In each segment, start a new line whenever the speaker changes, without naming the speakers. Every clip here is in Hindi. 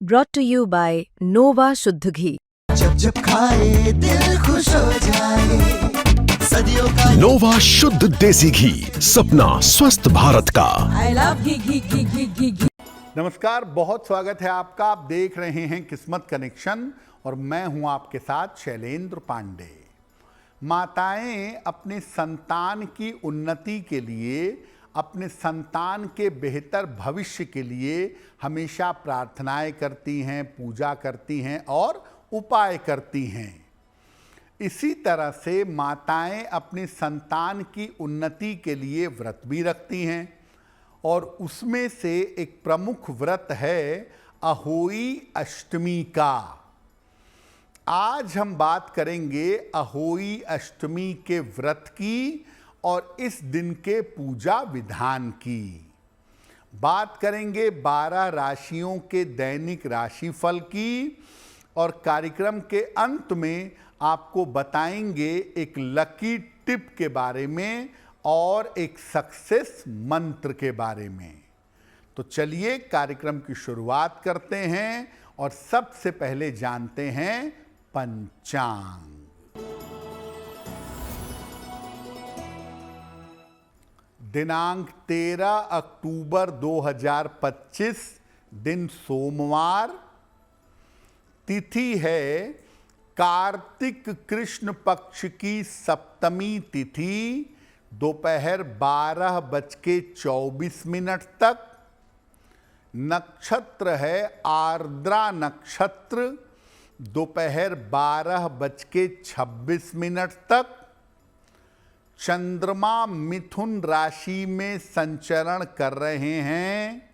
brought to you by Nova Shuddh Ghee.
जब जब खाए दिल खुश हो जाए सदियों का
नोवा शुद्ध देसी घी, सपना स्वस्थ भारत का।
I love घी।
नमस्कार, बहुत स्वागत है आपका। आप देख रहे हैं किस्मत कनेक्शन और मैं हूं आपके साथ शैलेंद्र पांडे। माताएं अपने संतान की उन्नति के लिए, अपने संतान के बेहतर भविष्य के लिए हमेशा प्रार्थनाएं करती हैं, पूजा करती हैं और उपाय करती हैं। इसी तरह से माताएं अपने संतान की उन्नति के लिए व्रत भी रखती हैं और उसमें से एक प्रमुख व्रत है अहोई अष्टमी का। आज हम बात करेंगे अहोई अष्टमी के व्रत की और इस दिन के पूजा विधान की। बात करेंगे 12 राशियों के दैनिक राशिफल की और कार्यक्रम के अंत में आपको बताएंगे एक लकी टिप के बारे में और एक सक्सेस मंत्र के बारे में। तो चलिए कार्यक्रम की शुरुआत करते हैं और सबसे पहले जानते हैं पंचांग। दिनांक 13 अक्टूबर 2025, दिन सोमवार, तिथि है कार्तिक कृष्ण पक्ष की सप्तमी तिथि, दोपहर 12:24 तक। नक्षत्र है आर्द्रा नक्षत्र, दोपहर 12:26 तक। चंद्रमा मिथुन राशि में संचरण कर रहे हैं।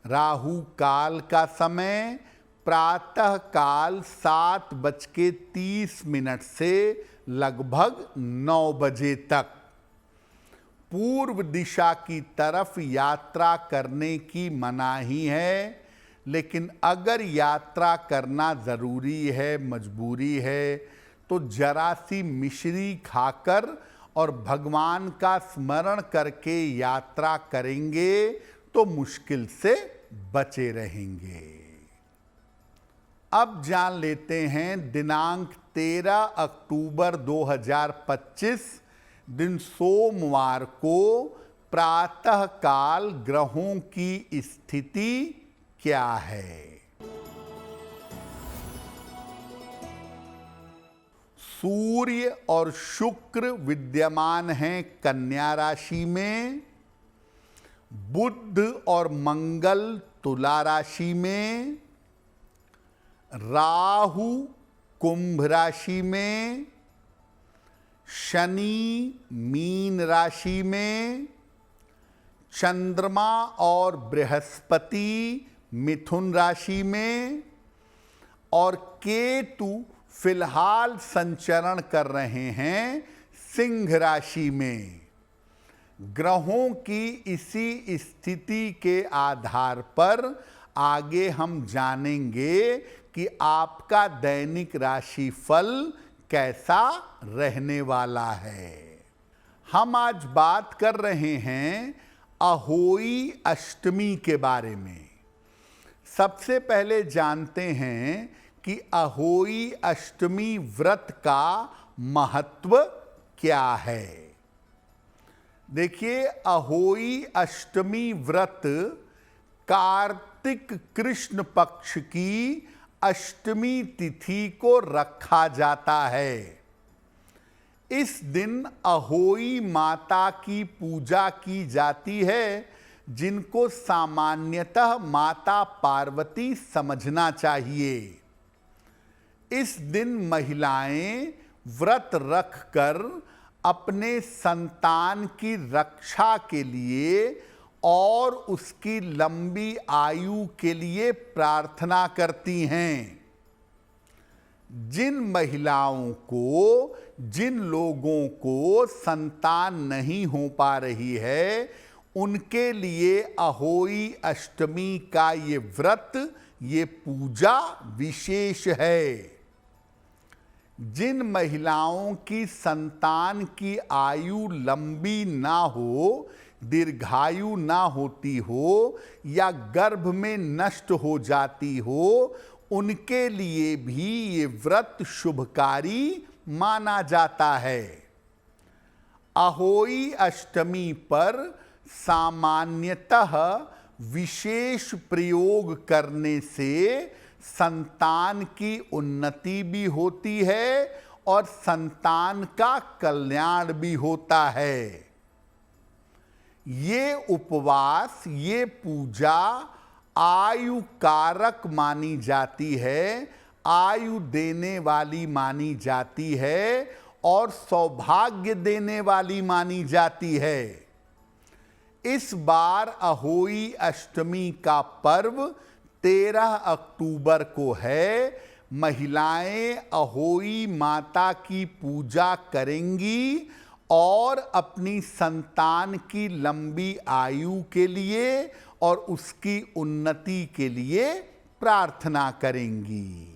राहु काल का समय प्रातः काल 7:30 से लगभग 9 बजे तक। पूर्व दिशा की तरफ यात्रा करने की मनाही है, लेकिन अगर यात्रा करना ज़रूरी है, मजबूरी है, तो जरा सी मिश्री खाकर और भगवान का स्मरण करके यात्रा करेंगे तो मुश्किल से बचे रहेंगे। अब जान लेते हैं दिनांक 13 अक्टूबर 2025, दिन सोमवार को प्रातः काल ग्रहों की स्थिति क्या है। सूर्य और शुक्र विद्यमान हैं कन्या राशि में। बुध और मंगल तुला राशि में। राहु कुंभ राशि में। शनि मीन राशि में। चंद्रमा और बृहस्पति मिथुन राशि में और केतु फिलहाल संचरण कर रहे हैं सिंह राशि में। ग्रहों की इसी स्थिति के आधार पर आगे हम जानेंगे कि आपका दैनिक राशिफल कैसा रहने वाला है। हम आज बात कर रहे हैं अहोई अष्टमी के बारे में। सबसे पहले जानते हैं कि अहोई अष्टमी व्रत का महत्व क्या है। देखिए, अहोई अष्टमी व्रत कार्तिक कृष्ण पक्ष की अष्टमी तिथि को रखा जाता है। इस दिन अहोई माता की पूजा की जाती है, जिनको सामान्यतः माता पार्वती समझना चाहिए। इस दिन महिलाएं व्रत रखकर अपने संतान की रक्षा के लिए और उसकी लंबी आयु के लिए प्रार्थना करती हैं। जिन महिलाओं को, जिन लोगों को संतान नहीं हो पा रही है, उनके लिए अहोई अष्टमी का ये व्रत, ये पूजा विशेष है। जिन महिलाओं की संतान की आयु लंबी ना हो दीर्घायु ना होती हो या गर्भ में नष्ट हो जाती हो, उनके लिए भी ये व्रत शुभकारी माना जाता है। अहोई अष्टमी पर सामान्यतः विशेष प्रयोग करने से संतान की उन्नति भी होती है और संतान का कल्याण भी होता है। ये उपवास, ये पूजा आयु कारक मानी जाती है, आयु देने वाली मानी जाती है और सौभाग्य देने वाली मानी जाती है। इस बार अहोई अष्टमी का पर्व 13 अक्टूबर को है। महिलाएं अहोई माता की पूजा करेंगी और अपनी संतान की लंबी आयु के लिए और उसकी उन्नति के लिए प्रार्थना करेंगी।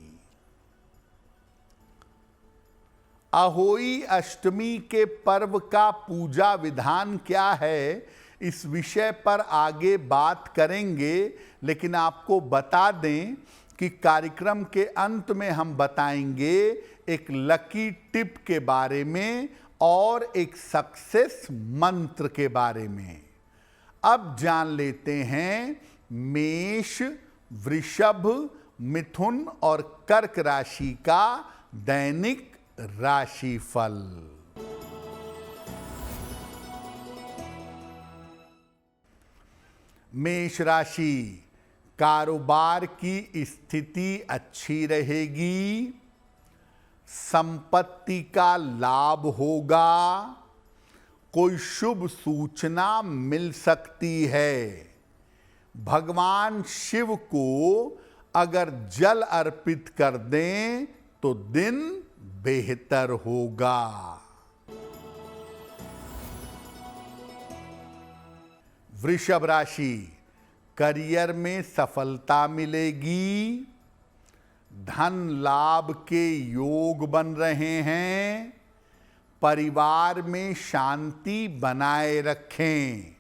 अहोई अष्टमी के पर्व का पूजा विधान क्या है, इस विषय पर आगे बात करेंगे, लेकिन आपको बता दें कि कार्यक्रम के अंत में हम बताएंगे एक लकी टिप के बारे में और एक सक्सेस मंत्र के बारे में। अब जान लेते हैं मेष, वृषभ, मिथुन और कर्क राशि का दैनिक राशिफल। मेष राशि, कारोबार की स्थिति अच्छी रहेगी, संपत्ति का लाभ होगा, कोई शुभ सूचना मिल सकती है। भगवान शिव को अगर जल अर्पित कर दें तो दिन बेहतर होगा। वृषभ राशि, करियर में सफलता मिलेगी, धन लाभ के योग बन रहे हैं, परिवार में शांति बनाए रखें,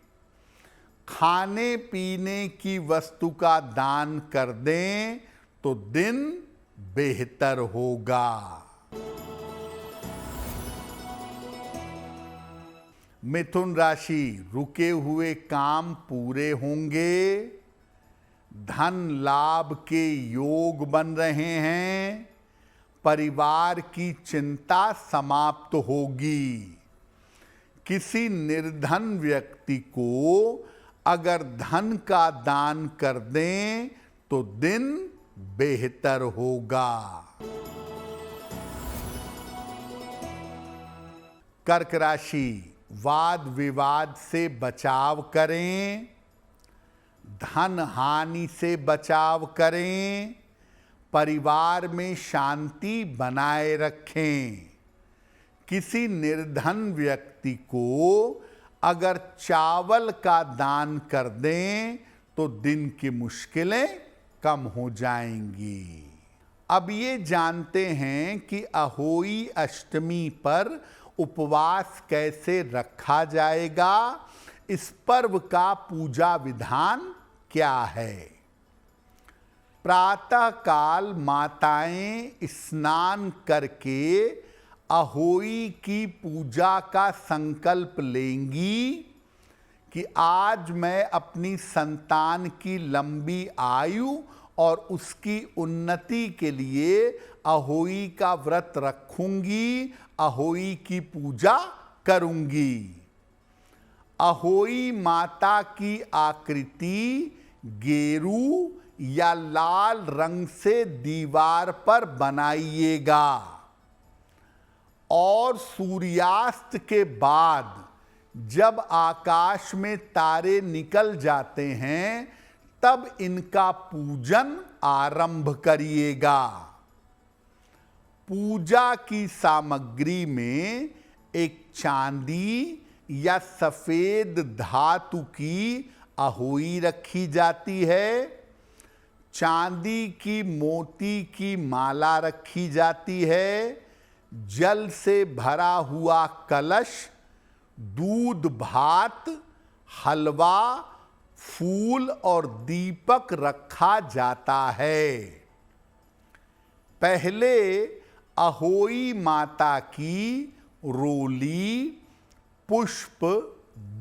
खाने पीने की वस्तु का दान कर दें तो दिन बेहतर होगा। मिथुन राशि, रुके हुए काम पूरे होंगे, धन लाभ के योग बन रहे हैं, परिवार की चिंता समाप्त होगी। किसी निर्धन व्यक्ति को अगर धन का दान कर दें तो दिन बेहतर होगा। कर्क राशि, वाद विवाद से बचाव करें, धन हानि से बचाव करें, परिवार में शांति बनाए रखें। किसी निर्धन व्यक्ति को अगर चावल का दान कर दें तो दिन की मुश्किलें कम हो जाएंगी। अब ये जानते हैं कि अहोई अष्टमी पर उपवास कैसे रखा जाएगा, इस पर्व का पूजा विधान क्या है। प्रातः काल माताएं स्नान करके अहोई की पूजा का संकल्प लेंगी कि आज मैं अपनी संतान की लंबी आयु और उसकी उन्नति के लिए अहोई का व्रत रखूंगी, अहोई की पूजा करूंगी। अहोई माता की आकृति गेरू या लाल रंग से दीवार पर बनाइएगा और सूर्यास्त के बाद जब आकाश में तारे निकल जाते हैं तब इनका पूजन आरंभ करिएगा। पूजा की सामग्री में एक चांदी या सफेद धातु की अहोई रखी जाती है, चांदी की मोती की माला रखी जाती है, जल से भरा हुआ कलश, दूध भात, हलवा, फूल और दीपक रखा जाता है। पहले अहोई माता की रोली, पुष्प,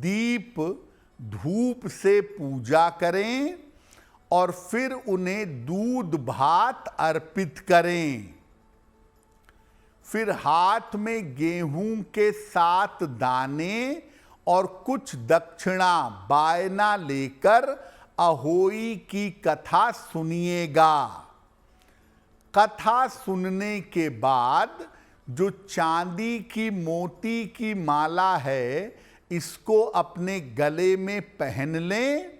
दीप, धूप से पूजा करें और फिर उन्हें दूध भात अर्पित करें। फिर हाथ में गेहूं के 7 दाने और कुछ दक्षिणा बायना लेकर अहोई की कथा सुनिएगा। कथा सुनने के बाद जो चांदी की मोती की माला है, इसको अपने गले में पहन लें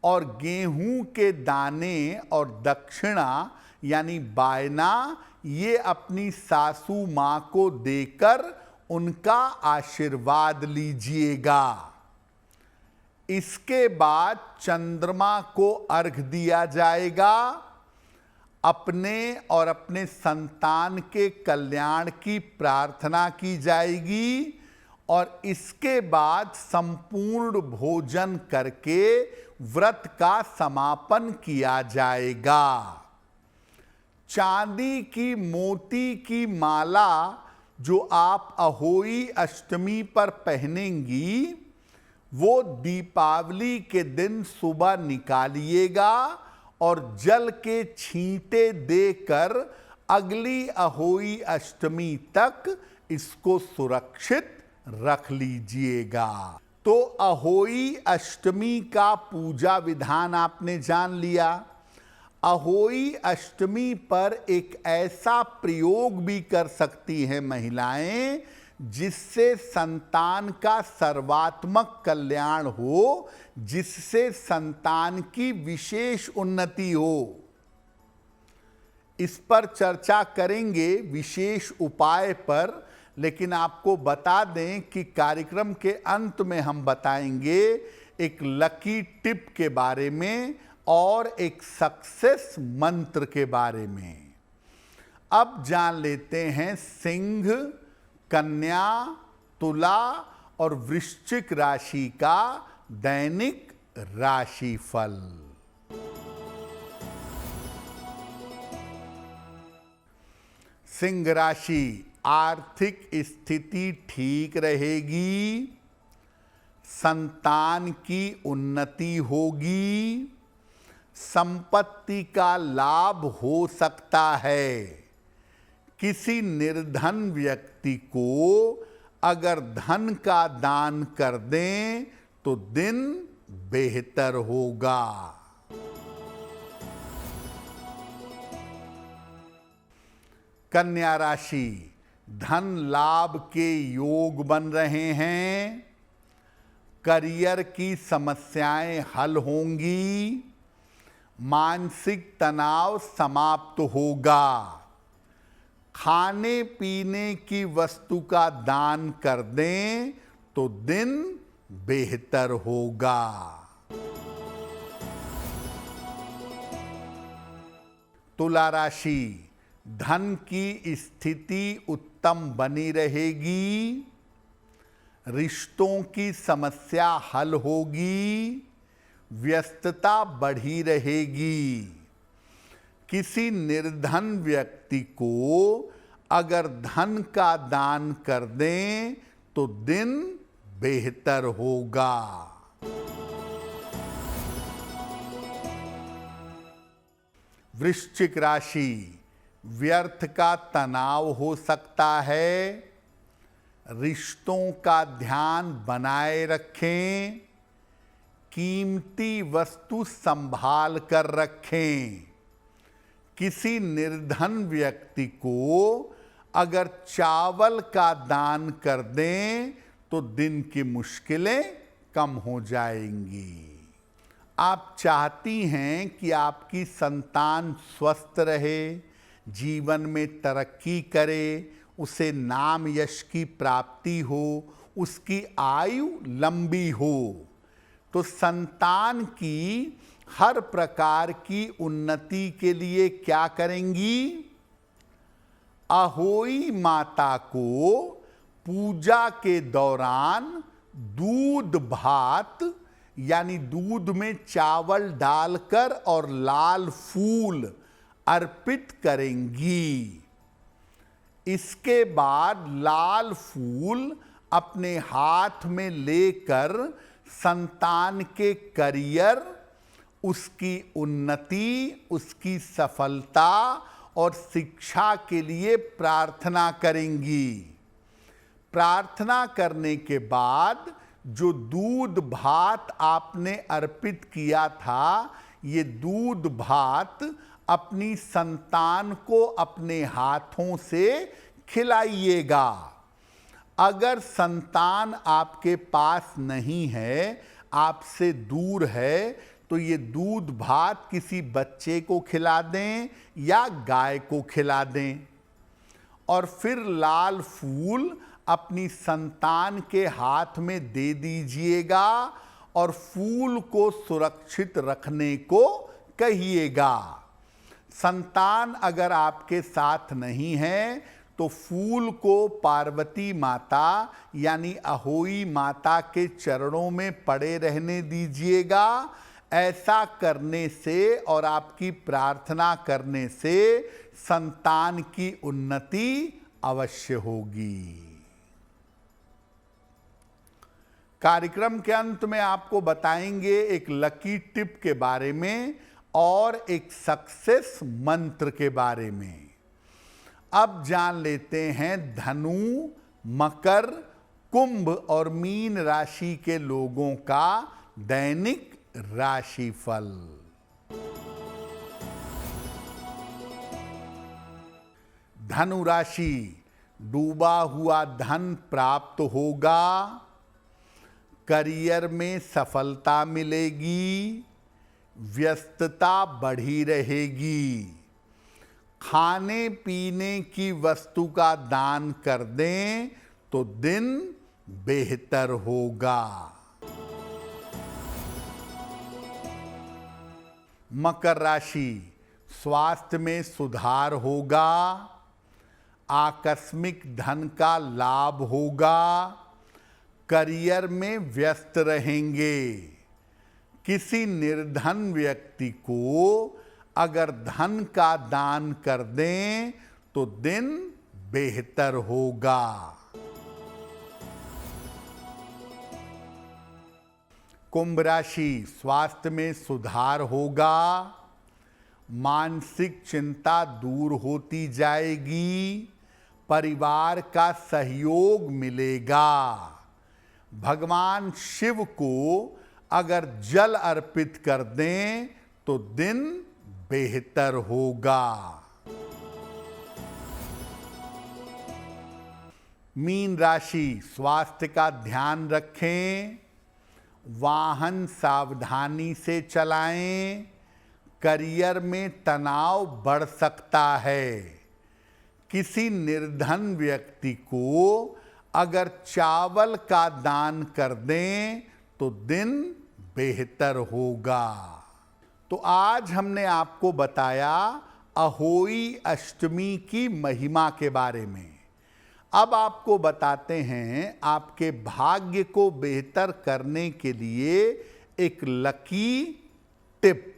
और गेहूं के दाने और दक्षिणा यानी बायना ये अपनी सासू मां को देकर उनका आशीर्वाद लीजिएगा। इसके बाद चंद्रमा को अर्घ दिया जाएगा। अपने और अपने संतान के कल्याण की प्रार्थना की जाएगी और इसके बाद संपूर्ण भोजन करके व्रत का समापन किया जाएगा। चांदी की मोती की माला जो आप अहोई अष्टमी पर पहनेंगी, वो दीपावली के दिन सुबह निकालिएगा और जल के छींटे देकर अगली अहोई अष्टमी तक इसको सुरक्षित रख लीजिएगा। तो अहोई अष्टमी का पूजा विधान आपने जान लिया। अहोई अष्टमी पर एक ऐसा प्रयोग भी कर सकती हैं महिलाएं जिससे संतान का सर्वात्मक कल्याण हो, जिससे संतान की विशेष उन्नति हो। इस पर चर्चा करेंगे विशेष उपाय पर, लेकिन आपको बता दें कि कार्यक्रम के अंत में हम बताएंगे एक लकी टिप के बारे में और एक सक्सेस मंत्र के बारे में। अब जान लेते हैं सिंह, कन्या, तुला और वृश्चिक राशि का दैनिक राशिफल। सिंह राशि, आर्थिक स्थिति ठीक रहेगी, संतान की उन्नति होगी, संपत्ति का लाभ हो सकता है। किसी निर्धन व्यक्ति को अगर धन का दान कर दें तो दिन बेहतर होगा। कन्या राशि, धन लाभ के योग बन रहे हैं, करियर की समस्याएं हल होंगी, मानसिक तनाव समाप्त होगा, खाने पीने की वस्तु का दान कर दें तो दिन बेहतर होगा। तुला राशि, धन की स्थिति उत्तम बनी रहेगी, रिश्तों की समस्या हल होगी, व्यस्तता बढ़ी रहेगी। किसी निर्धन व्यक्ति को अगर धन का दान कर दें तो दिन बेहतर होगा। वृश्चिक राशि, व्यर्थ का तनाव हो सकता है, रिश्तों का ध्यान बनाए रखें, कीमती वस्तु संभाल कर रखें। किसी निर्धन व्यक्ति को अगर चावल का दान कर दें तो दिन की मुश्किलें कम हो जाएंगी। आप चाहती हैं कि आपकी संतान स्वस्थ रहे, जीवन में तरक्की करे, उसे नाम यश की प्राप्ति हो, उसकी आयु लंबी हो, तो संतान की हर प्रकार की उन्नति के लिए क्या करेंगी? अहोई माता को पूजा के दौरान दूध भात यानी दूध में चावल डालकर और लाल फूल अर्पित करेंगी। इसके बाद लाल फूल अपने हाथ में लेकर संतान के करियर, उसकी उन्नति, उसकी सफलता और शिक्षा के लिए प्रार्थना करेंगी। प्रार्थना करने के बाद जो दूध भात आपने अर्पित किया था, ये दूध भात अपनी संतान को अपने हाथों से खिलाइएगा। अगर संतान आपके पास नहीं है, आपसे दूर है, तो ये दूध भात किसी बच्चे को खिला दें या गाय को खिला दें और फिर लाल फूल अपनी संतान के हाथ में दे दीजिएगा और फूल को सुरक्षित रखने को कहिएगा। संतान अगर आपके साथ नहीं है तो फूल को पार्वती माता यानी अहोई माता के चरणों में पड़े रहने दीजिएगा। ऐसा करने से और आपकी प्रार्थना करने से संतान की उन्नति अवश्य होगी। कार्यक्रम के अंत में आपको बताएंगे एक लकी टिप के बारे में और एक सक्सेस मंत्र के बारे में। अब जान लेते हैं धनु, मकर, कुंभ और मीन राशि के लोगों का दैनिक राशिफल। धनु राशि, डूबा हुआ धन प्राप्त होगा, करियर में सफलता मिलेगी, व्यस्तता बढ़ी रहेगी। खाने पीने की वस्तु का दान कर दें तो दिन बेहतर होगा। मकर राशि, स्वास्थ्य में सुधार होगा, आकस्मिक धन का लाभ होगा, करियर में व्यस्त रहेंगे। किसी निर्धन व्यक्ति को अगर धन का दान कर दें तो दिन बेहतर होगा। कुंभ राशि, स्वास्थ्य में सुधार होगा, मानसिक चिंता दूर होती जाएगी, परिवार का सहयोग मिलेगा। भगवान शिव को अगर जल अर्पित कर दें तो दिन बेहतर होगा। मीन राशि, स्वास्थ्य का ध्यान रखें, वाहन सावधानी से चलाएं, करियर में तनाव बढ़ सकता है। किसी निर्धन व्यक्ति को अगर चावल का दान कर दें तो दिन बेहतर होगा। तो आज हमने आपको बताया अहोई अष्टमी की महिमा के बारे में। अब आपको बताते हैं आपके भाग्य को बेहतर करने के लिए एक लकी टिप।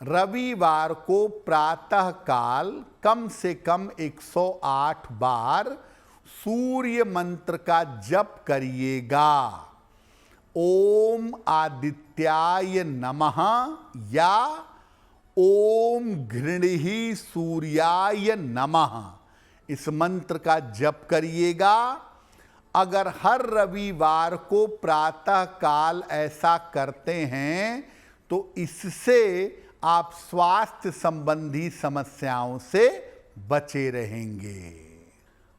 रविवार को प्रातः काल कम से कम 108 बार सूर्य मंत्र का जप करिएगा। ओम आदित्याय नमः या ओम घृणिहि सूर्याय नमः, इस मंत्र का जप करिएगा। अगर हर रविवार को प्रातः काल ऐसा करते हैं तो इससे आप स्वास्थ्य संबंधी समस्याओं से बचे रहेंगे।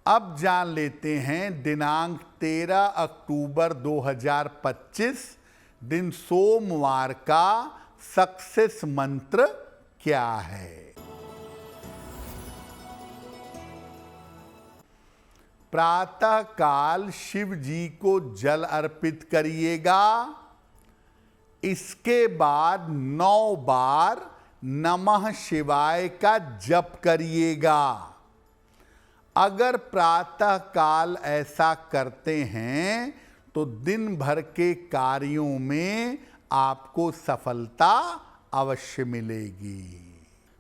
अब जान लेते हैं दिनांक 13 अक्टूबर 2025 दिन सोमवार का सक्सेस मंत्र क्या है। प्रातः काल शिव जी को जल अर्पित करिएगा। इसके बाद 9 बार नमः शिवाय का जप करिएगा। अगर प्रातः काल ऐसा करते हैं तो दिन भर के कार्यों में आपको सफलता अवश्य मिलेगी।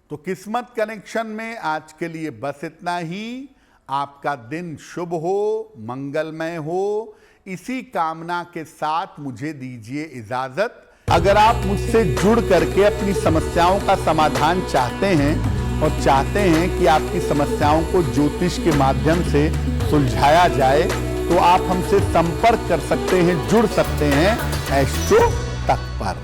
तो किस्मत कनेक्शन में आज के लिए बस इतना ही। आपका दिन शुभ हो, मंगलमय हो, इसी कामना के साथ मुझे दीजिए इजाजत। अगर आप मुझसे जुड़ करके अपनी समस्याओं का समाधान चाहते हैं और चाहते हैं कि आपकी समस्याओं को ज्योतिष के माध्यम से सुलझाया जाए, तो आप हमसे संपर्क कर सकते हैं, जुड़ सकते हैं एस्ट्रो तक पर।